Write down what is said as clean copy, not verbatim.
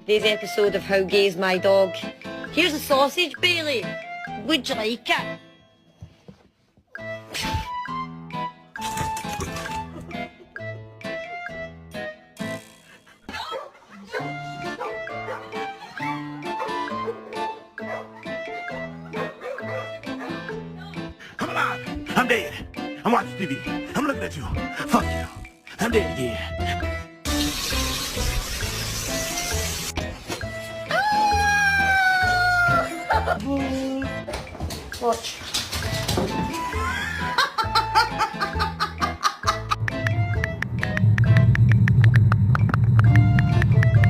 today's episode of How Gay's My Dog. Here's a sausage, Bailey. Would you like it? I'm alive. I'm dead. I'm watching TV. I'm looking at you. Fuck you. I'm dead again. Watch.